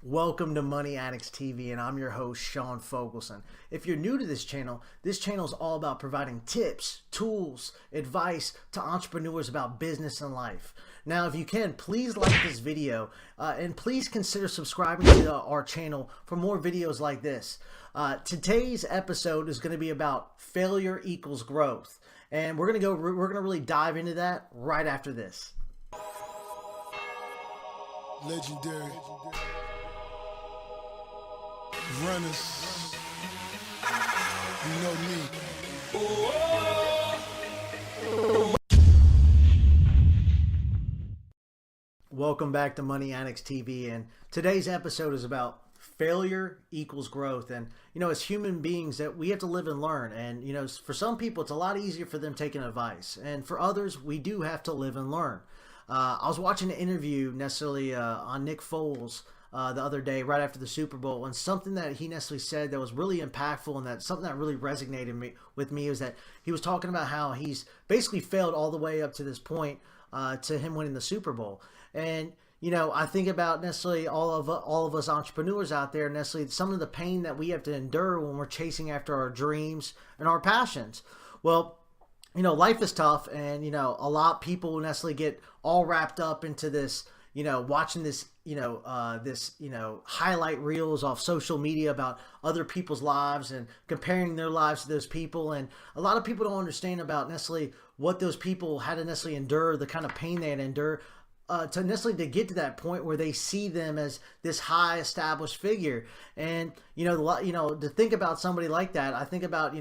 Welcome to Money Addicts TV, and I'm your host, Sean Fogelson. If you're new to this channel is all about providing tips, tools, advice to entrepreneurs about business and life. Now, if you can, please like this video and please consider subscribing to our channel for more videos like this. Today's episode is going to be about failure equals growth, and we're going to really dive into that right after this. Legendary runners, you know me. Welcome back to Money Addicts TV, and today's episode is about failure equals growth. And as human beings, that we have to live and learn, and for some people it's a lot easier for them taking advice, and for others we do have to live and learn. I was watching an interview on Nick Foles the other day right after the Super Bowl, and something that he said that was really impactful, and that something that really resonated with me is that he was talking about how he's basically failed all the way up to this point to him winning the Super Bowl. And I think about all of us entrepreneurs out there, some of the pain that we have to endure when we're chasing after our dreams and our passions. Well, life is tough, and a lot of people get all wrapped up into this, watching this, highlight reels off social media about other people's lives and comparing their lives to those people. And a lot of people don't understand about what those people had to endure, the kind of pain they had to endure to get to that point where they see them as this high established figure. And to think about somebody like that, I think about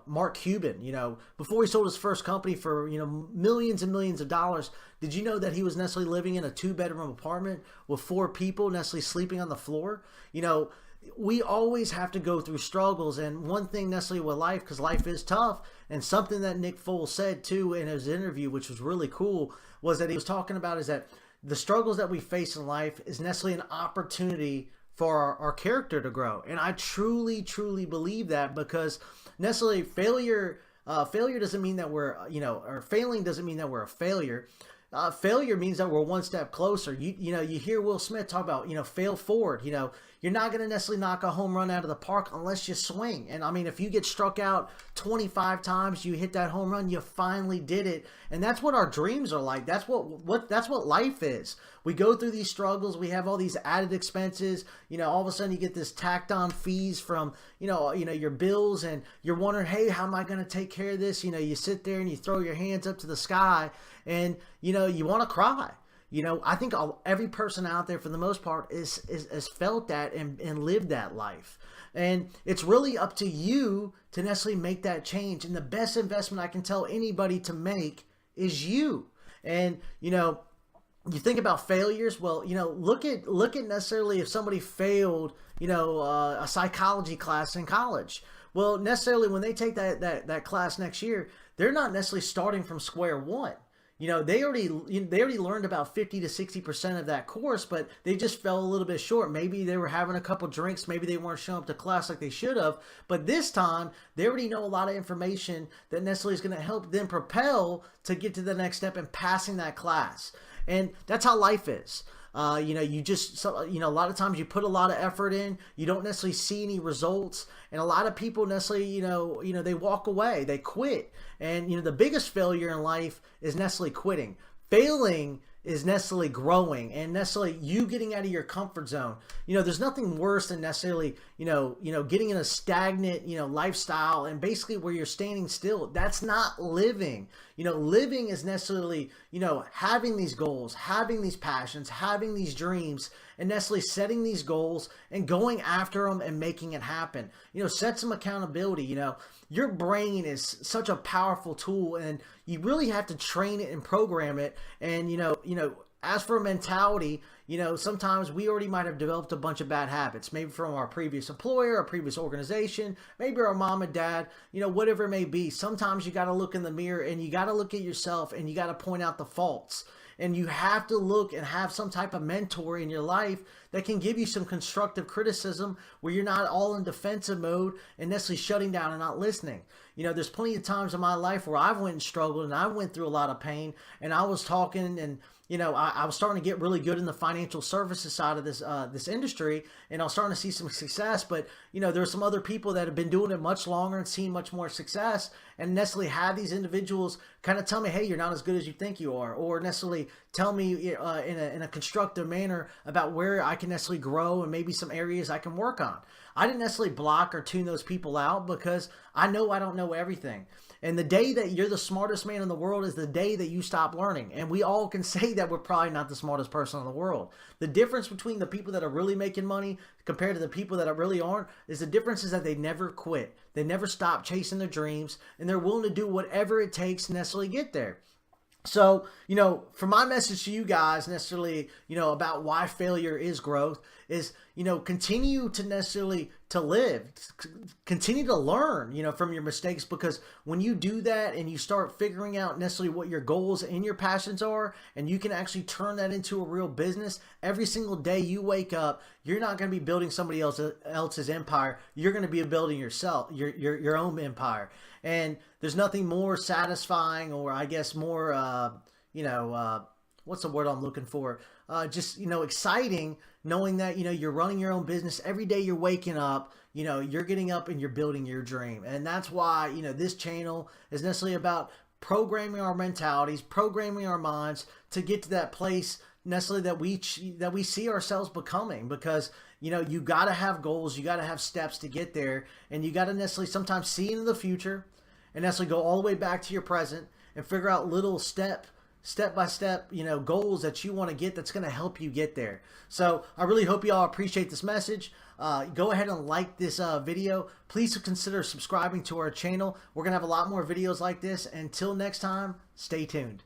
Mark Cuban. Before he sold his first company for millions and millions of dollars, did you know that he was living in a 2-bedroom apartment with 4 people sleeping on the floor? We always have to go through struggles, and one thing with life, because life is tough, and something that Nick Foles said too in his interview, which was really cool, was that he was talking about is that the struggles that we face in life is an opportunity for our character to grow. And I truly believe that, because failure doesn't mean that we're or failing doesn't mean that we're a failure. Failure means that we're one step closer. You hear Will Smith talk about fail forward. You're not going to knock a home run out of the park unless you swing. And I mean, if you get struck out 25 times, you hit that home run, you finally did it. And that's what our dreams are like. That's what life is. We go through these struggles. We have all these added expenses. All of a sudden you get this tacked on fees from your bills, and you're wondering, hey, how am I going to take care of this? You sit there and you throw your hands up to the sky, and you want to cry. I think every person out there, for the most part, has felt that and lived that life. And it's really up to you to make that change. And the best investment I can tell anybody to make is you. And, you think about failures. Well, look at if somebody failed, a psychology class in college. Well, when they take that class next year, they're not starting from square one. They already learned about 50 to 60% of that course, but they just fell a little bit short. Maybe they were having a couple drinks. Maybe they weren't showing up to class like they should have. But this time, they already know a lot of information that is going to help them propel to get to the next step in passing that class. And that's how life is. A lot of times you put a lot of effort in, you don't see any results, and a lot of people they walk away, they quit. And the biggest failure in life is quitting. Failing is growing, and you getting out of your comfort zone. There's nothing worse than getting in a stagnant lifestyle, and basically where you're standing still. That's not living. Living is having these goals, having these passions, having these dreams, and setting these goals and going after them and making it happen. Set some accountability. Your brain is such a powerful tool, and you really have to train it and program it. And as for mentality, sometimes we already might have developed a bunch of bad habits, maybe from our previous employer, our previous organization, maybe our mom and dad, whatever it may be. Sometimes you got to look in the mirror, and you got to look at yourself, and you got to point out the faults. And you have to look and have some type of mentor in your life that can give you some constructive criticism, where you're not all in defensive mode and shutting down and not listening. there's plenty of times in my life where I went and struggled and I went through a lot of pain, and I was talking, and I was starting to get really good in the financial services side of this industry, and I was starting to see some success. But there are some other people that have been doing it much longer and seen much more success, and necessarily have these individuals kind of tell me, hey, you're not as good as you think you are, or necessarily tell me in a constructive manner about where I can necessarily grow and maybe some areas I can work on. I didn't necessarily block or tune those people out because I know I don't know everything. And the day that you're the smartest man in the world is the day that you stop learning. And we all can say that we're probably not the smartest person in the world. The difference between the people that are really making money compared to the people that really aren't is the difference is that they never quit. They never stop chasing their dreams, and they're willing to do whatever it takes to necessarily get there. So, for my message to you guys necessarily, about why failure is growth is, continue to necessarily to live, continue to learn, from your mistakes, because when you do that and you start figuring out necessarily what your goals and your passions are, and you can actually turn that into a real business, every single day you wake up, you're not going to be building somebody else's empire. You're going to be building yourself, your own empire. And there's nothing more satisfying, or I guess more, what's the word I'm looking for? Just, exciting knowing that, you're running your own business. Every day you're waking up, you're getting up and you're building your dream. And that's why, this channel is necessarily about programming our mentalities, programming our minds to get to that place necessarily that we see ourselves becoming, because you got to have goals, you got to have steps to get there, and you got to necessarily sometimes see into the future and necessarily go all the way back to your present and figure out little step by step goals that you want to get that's going to help you get there. So I really hope you all appreciate this message. Go ahead and like this video. Please consider subscribing to our channel. We're gonna have a lot more videos like this. Until next time, stay tuned.